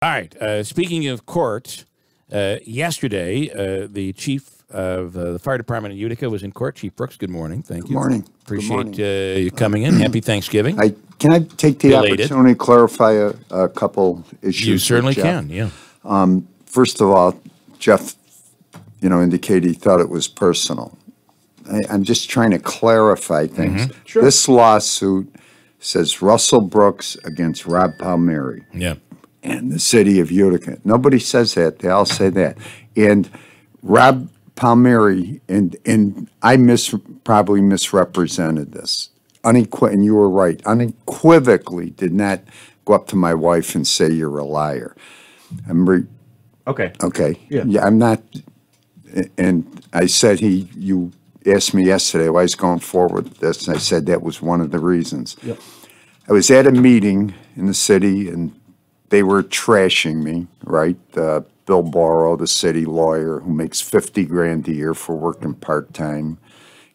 All right. Speaking of court, yesterday, the chief of the fire department in Utica was in court. Chief Brooks, good morning. Thank you. Good morning. Appreciate you coming in. Happy Thanksgiving. Can I take the Belated. opportunity to clarify a couple issues? You certainly with Jeff? can, yeah. First of all, Jeff, indicated he thought it was personal. I'm just trying to clarify things. Sure. This lawsuit says Russell Brooks against Rob Palmieri. Yeah. And the city of Utica. Nobody says that. They all say that. And Rob Palmieri, and I probably misrepresented this. And you were right. Unequivocally did not go up to my wife and say you're a liar. Okay. Okay. Yeah. I'm not. And I said you asked me yesterday why he's going forward with this, and I said that was one of the reasons. Yep. I was at a meeting in the city, and they were trashing me, right? Bill Borrow, the city lawyer who makes $50,000 a year for working part-time,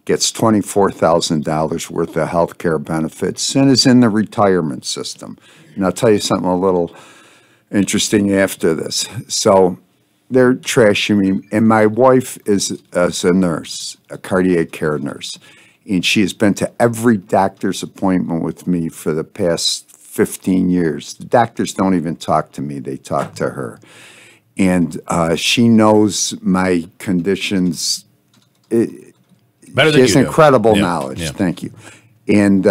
gets $24,000 worth of health care benefits, and is in the retirement system. And I'll tell you something a little interesting after this. So they're trashing me, and my wife is a nurse, a cardiac care nurse, and she has been to every doctor's appointment with me for the past 15 years. The doctors don't even talk to me. They talk to her. And she knows my conditions. Better than she you has do. incredible Yeah, knowledge. yeah. Thank you. And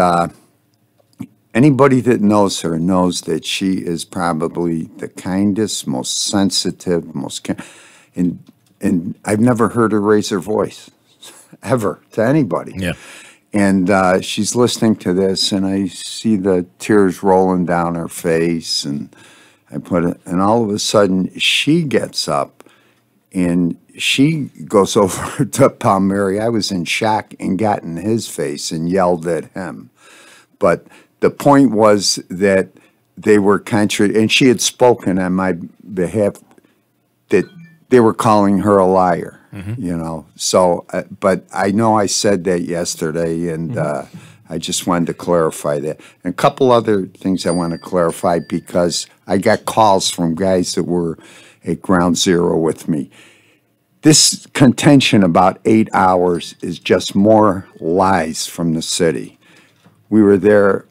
anybody that knows her knows that she is probably the kindest, most sensitive, and I've never heard her raise her voice, ever, to anybody. Yeah. And she's listening to this, and I see the tears rolling down her face, and and all of a sudden she gets up, and she goes over to Palmieri. I was in shock and got in his face and yelled at him. But the point was that they were and she had spoken on my behalf that they were calling her a liar. So, but I know I said that yesterday, and I just wanted to clarify that. And a couple other things I want to clarify, because I got calls from guys that were at Ground Zero with me. This contention about 8 hours is just more lies from the city. We were there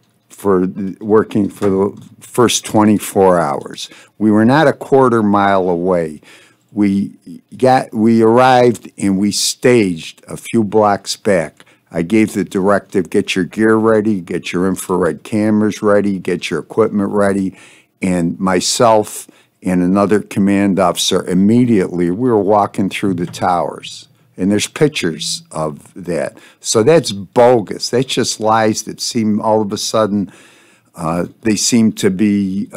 working for the first 24 hours. We were not a quarter mile away. We arrived and we staged a few blocks back. I gave the directive, get your gear ready, get your infrared cameras ready, get your equipment ready. And myself and another command officer immediately, we were walking through the towers. And there's pictures of that. So that's bogus. That's just lies that seem all of a sudden, they seem to be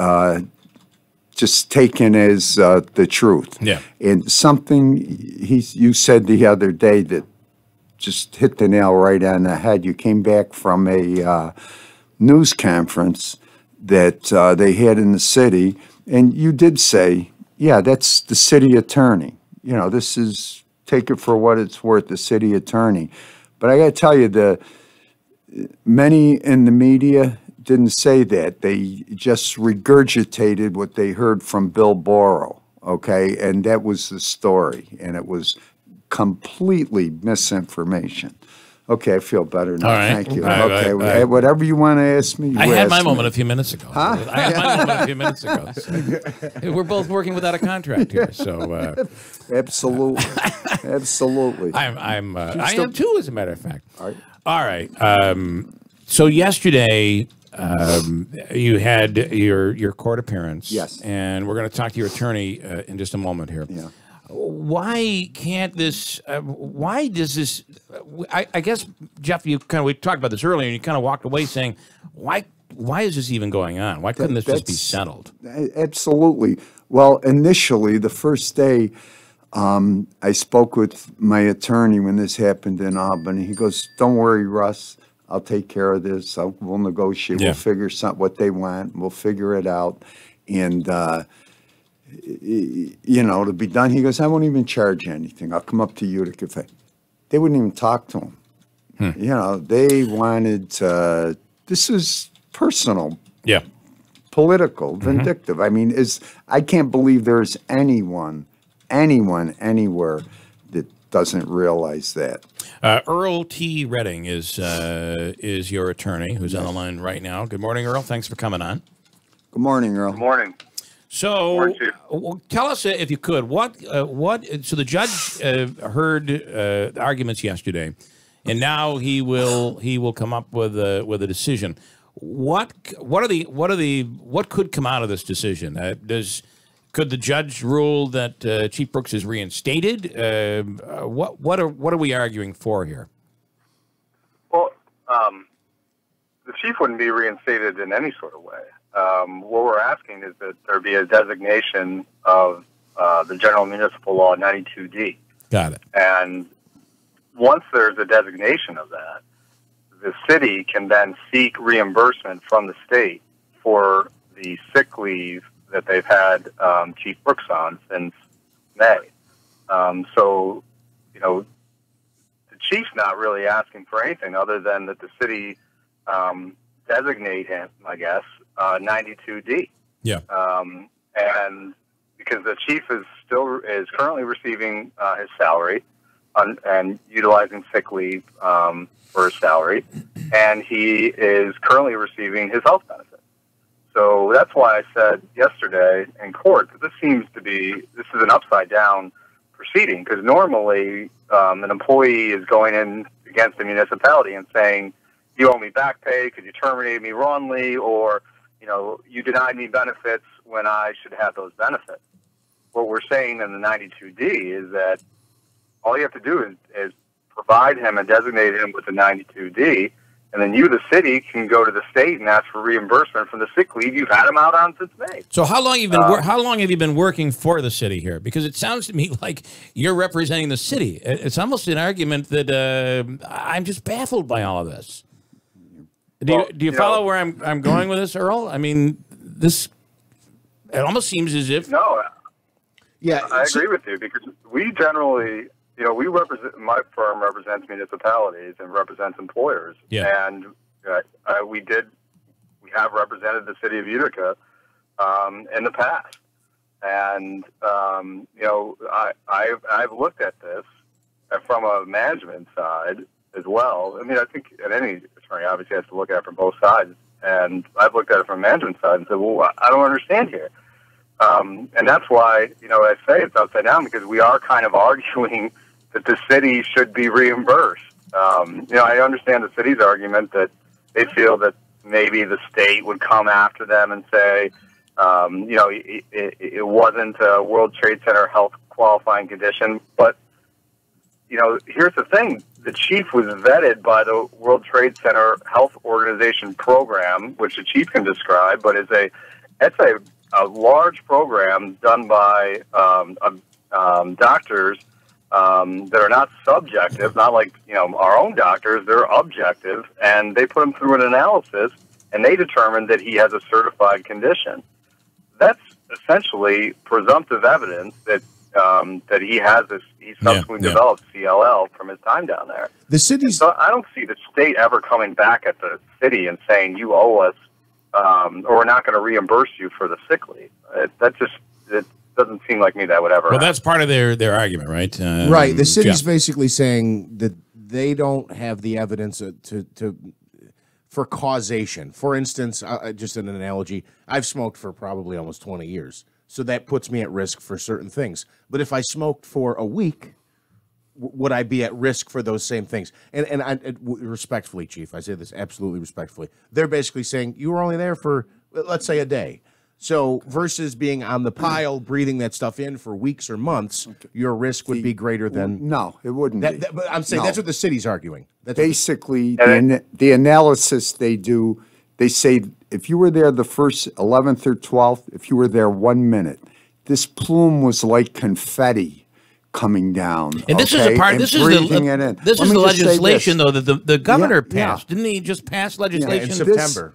just taken as the truth. Yeah. And something you said the other day that just hit the nail right on the head. You came back from a news conference that they had in the city, and you did say, yeah, that's the city attorney. This is, take it for what it's worth, the city attorney. But I got to tell you, many in the media didn't say that. They just regurgitated what they heard from Bill Borrow, okay? And that was the story, and it was completely misinformation. Okay, I feel better now. All right. Thank you. All right, Okay, whatever you want to ask me, I you had ask my me. moment a few minutes ago. Huh? I had my moment a few minutes ago. So, we're both working without a contract here, so Absolutely, absolutely. I am too, as a matter of fact. All right. All right. So yesterday, you had your court appearance. Yes. And we're going to talk to your attorney in just a moment here. Yeah. Why can't this? Why does this? I guess, Jeff, we talked about this earlier, and you kind of walked away saying, why is this even going on? Why couldn't this just be settled? Absolutely. Well, initially, the first day, I spoke with my attorney when this happened in Albany. He goes, "Don't worry, Russ. I'll take care of this. We'll negotiate. Yeah. We'll figure what they want. We'll figure it out." And to be done. He goes, "I won't even charge you anything. I'll come up to Utica." They wouldn't even talk to him. They wanted to. This is personal. Yeah. political, vindictive. I mean, I can't believe there's anyone anywhere that doesn't realize that. Earl T. Redding is your attorney, who's on the line right now. Good morning, Earl. Thanks for coming on. Good morning, Earl. Good morning. So, tell us, if you could, what? So the judge heard the arguments yesterday, and now he will come up with a decision. What could come out of this decision? Could the judge rule that Chief Brooks is reinstated? What are we arguing for here? Well, the chief wouldn't be reinstated in any sort of way. What we're asking is that there be a designation of the General Municipal Law 92D. Got it. And once there's a designation of that, the city can then seek reimbursement from the state for the sick leave that they've had Chief Brooks on since May. So, you know, the chief's not really asking for anything other than that the city designate him, I guess, 92D. Yeah. And because the chief is currently receiving his salary and utilizing sick leave for his salary, and he is currently receiving his health benefits. So that's why I said yesterday in court that this is an upside down proceeding, because normally an employee is going in against the municipality and saying, you owe me back pay because you terminated me wrongly, or, you know, you denied me benefits when I should have those benefits. What we're saying in the 92D is that all you have to do is provide him and designate him with the 92D, and then you, the city, can go to the state and ask for reimbursement from the sick leave you've had him out on since May. So how long have you been working for the city here? Because it sounds to me like you're representing the city. It's almost an argument that I'm just baffled by all of this. Do you follow where I'm going with this, Earl? I mean, it almost seems as if Yeah, I agree with you, because we generally, you know, my firm represents municipalities and represents employers. Yeah. And we have represented the city of Utica in the past. And, you know, I've looked at this from a management side as well. I mean, I think any attorney obviously has to look at it from both sides. And I've looked at it from a management side and said, well, I don't understand here. And that's why, you know, I say it's upside down, because we are kind of arguing that the city should be reimbursed. You know, I understand the city's argument that they feel that maybe the state would come after them and say, you know, it wasn't a World Trade Center health qualifying condition. But, you know, here's the thing. The chief was vetted by the World Trade Center Health Organization program, which the chief can describe, but it's a large program done by doctors that are not subjective, not like, you know, our own doctors. They're objective, and they put him through an analysis, and they determined that he has a certified condition. That's essentially presumptive evidence that he has this. He subsequently developed CLL from his time down there. The city's. So I don't see the state ever coming back at the city and saying, you owe us, or we're not going to reimburse you for the sick leave. It doesn't seem like me that would ever happen. that's part of their argument, right? Right. The city's Jeff. basically saying that they don't have the evidence for causation. For instance, just an analogy, I've smoked for probably almost 20 years, so that puts me at risk for certain things. But if I smoked for a week, would I be at risk for those same things? And respectfully, Chief, I say this absolutely respectfully, they're basically saying you were only there for, let's say, a day. So versus being on the pile, breathing that stuff in for weeks or months, your risk would be greater than... No, it wouldn't be. But I'm saying that's what the city's arguing. Basically, the analysis they do, they say if you were there the first 11th or 12th, if you were there 1 minute, this plume was like confetti coming down. And this is a part. This is the legislation, though, that the governor passed. Didn't he just pass legislation in September?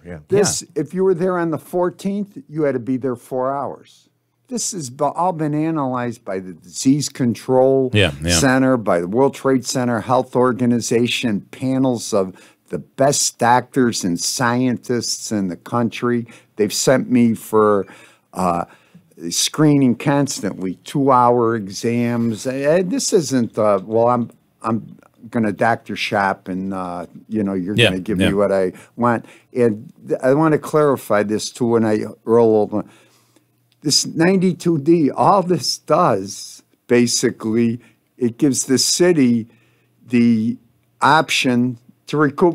If you were there on the 14th, you had to be there 4 hours. This has all been analyzed by the Disease Control Center, by the World Trade Center Health Organization, panels of the best doctors and scientists in the country. They've sent me for screening constantly, 2-hour exams. This isn't well, I'm going to doctor shop and you know, you're going to give me what I want. And I want to clarify this too. When Earl, this 92D, all this does basically, it gives the city the option to recoup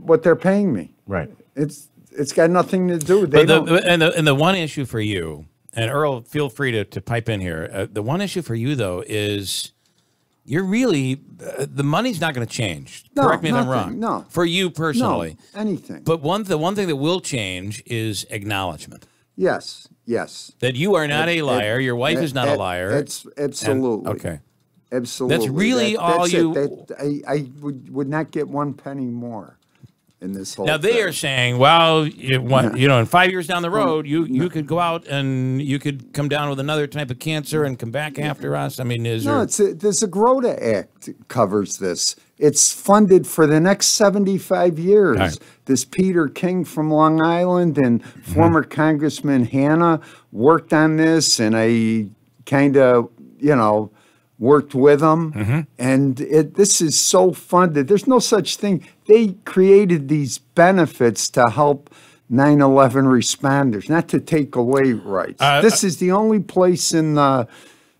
what they're paying me. Right. It's got nothing to do. And the one issue for you, and Earl, feel free to pipe in here. The one issue for you though is you're really the money's not going to change. No, Correct me if I'm nothing, wrong. no. For you personally, no, anything. But the one thing that will change is acknowledgement. Yes, yes. That you are not a liar. Your wife is not a liar. That's absolutely okay. Absolutely. That's really all you. I would not get one penny more in this whole. Now they thing. are saying, well, you know, in 5 years down the road, you could go out and you could come down with another type of cancer and come back after us. I mean, there's a GROTA Act covers this. It's funded for the next 75 years. Right. This Peter King from Long Island and former Congressman Hanna worked on this, and I kind of, you know, worked with them, and this is so funded. There's no such thing. They created these benefits to help 9/11 responders, not to take away rights. This is the only place in the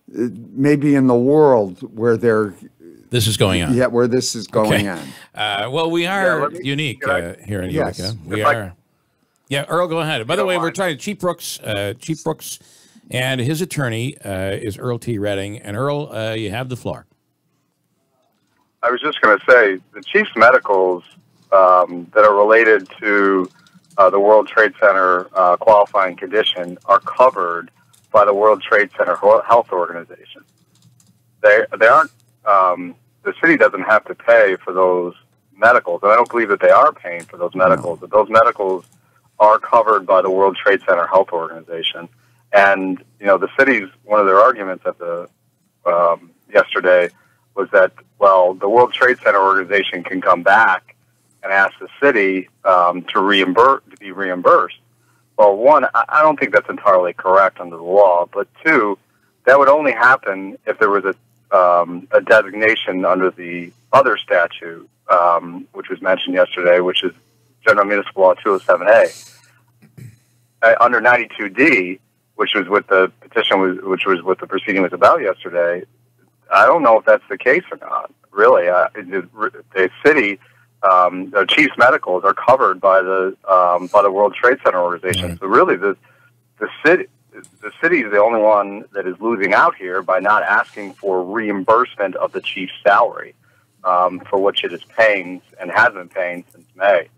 maybe in the world where this is going on. Yeah, where this is going on. Well, we are unique here in Utica. We are. Yeah, Earl, go ahead. By the way, we're talking to Chief Brooks. Chief Brooks. And his attorney is Earl T. Redding. And Earl, you have the floor. I was just going to say, the chief's medicals that are related to the World Trade Center qualifying condition are covered by the World Trade Center Health Organization. They aren't, the city doesn't have to pay for those medicals. And I don't believe that they are paying for those medicals, but those medicals are covered by the World Trade Center Health Organization. And, you know, the city's, one of their arguments at the yesterday was that, well, the World Trade Center organization can come back and ask the city to be reimbursed. Well, one, I don't think that's entirely correct under the law. But two, that would only happen if there was a designation under the other statute, which was mentioned yesterday, which is General Municipal Law 207A. Under 92D, which was what the petition was, which was what the proceeding was about yesterday. I don't know if that's the case or not. Really, the city, the chief's medicals are covered by the World Trade Center organization. So really, the city is the only one that is losing out here by not asking for reimbursement of the chief's salary for which it is paying and has been paying since May.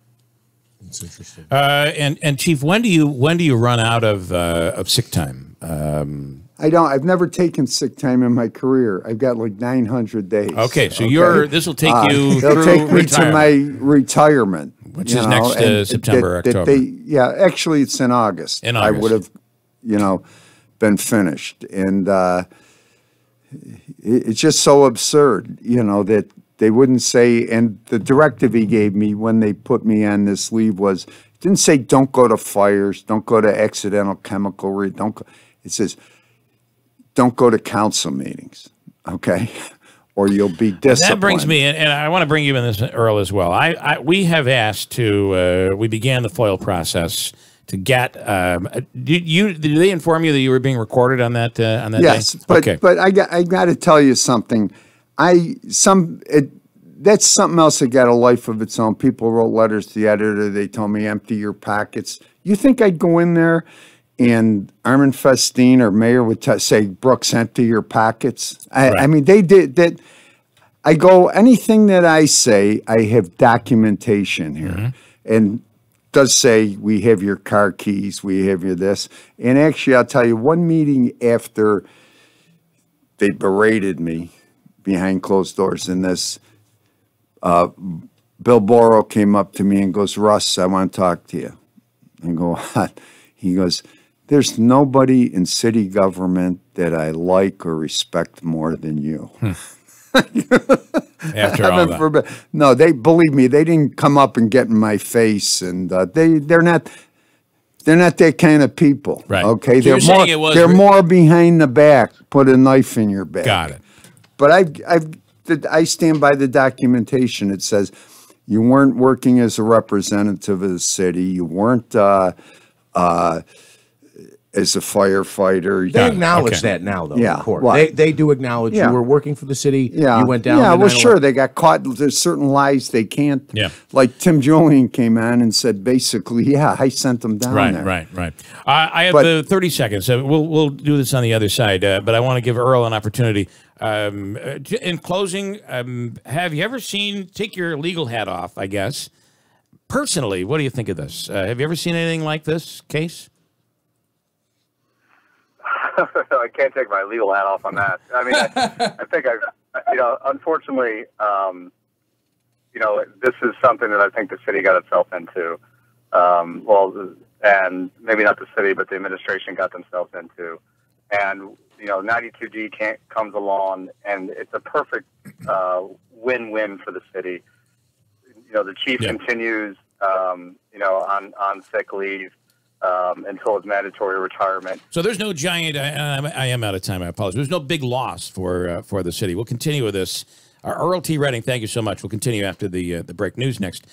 That's interesting. And Chief, when do you run out of sick time? I don't. I've never taken sick time in my career. I've got like 900 days. Okay, so this will take you they'll through take me retirement, to my retirement, which is next September, October. Yeah, actually, it's in August. In August, I would have, been finished, and it's just so absurd, that they wouldn't say. And the directive he gave me when they put me on this leave was, didn't say don't go to fires, don't go to accidental chemical it says don't go to council meetings, okay, or you'll be disciplined. That brings me in, and I want to bring you in this, Earl, as well. We have asked to. We began the FOIL process to get. Did they inform you that you were being recorded on that? Yes, day? but I got to tell you something. That's something else that got a life of its own. People wrote letters to the editor. They told me, empty your pockets. You think I'd go in there and Armin Festine or Mayor would say, Brooks, empty your pockets? Right. I mean, they did that. I go, anything that I say, I have documentation here. And does say, we have your car keys, we have your this. And actually, I'll tell you, one meeting after they berated me behind closed doors in this, Bill Borrow came up to me and goes, Russ, I want to talk to you. I go, what? He goes, there's nobody in city government that I like or respect more than you. After all Heaven that. forbid. No, they believe me. They didn't come up and get in my face, and they're not. They're not that kind of people. Right. Okay. So you're saying it was they're more behind the back. Put a knife in your back. Got it. But I stand by the documentation. It says you weren't working as a representative of the city. You weren't as a firefighter. They acknowledge that now, though. Yeah, in court. what? They do acknowledge Yeah. you were working for the city. Yeah, You went down. Yeah, to well, 9/11. sure, they got caught. There's certain lies they can't. Yeah. Like Tim Julian came on and said, basically, yeah, I sent them down there. Right. I have 30 seconds. So we'll do this on the other side, but I want to give Earl an opportunity. In closing, have you ever seen, take your legal hat off, I guess. Personally, what do you think of this? Have you ever seen anything like this case? I can't take my legal hat off on that. I mean, I think unfortunately, this is something that I think the city got itself into. And maybe not the city, but the administration got themselves into. And, 92G comes along, and it's a perfect win-win for the city. The chief continues, on sick leave. Until his mandatory retirement. So there's no giant. I am out of time. I apologize. There's no big loss for the city. We'll continue with this. Earl T. Redding, thank you so much. We'll continue after the break news next.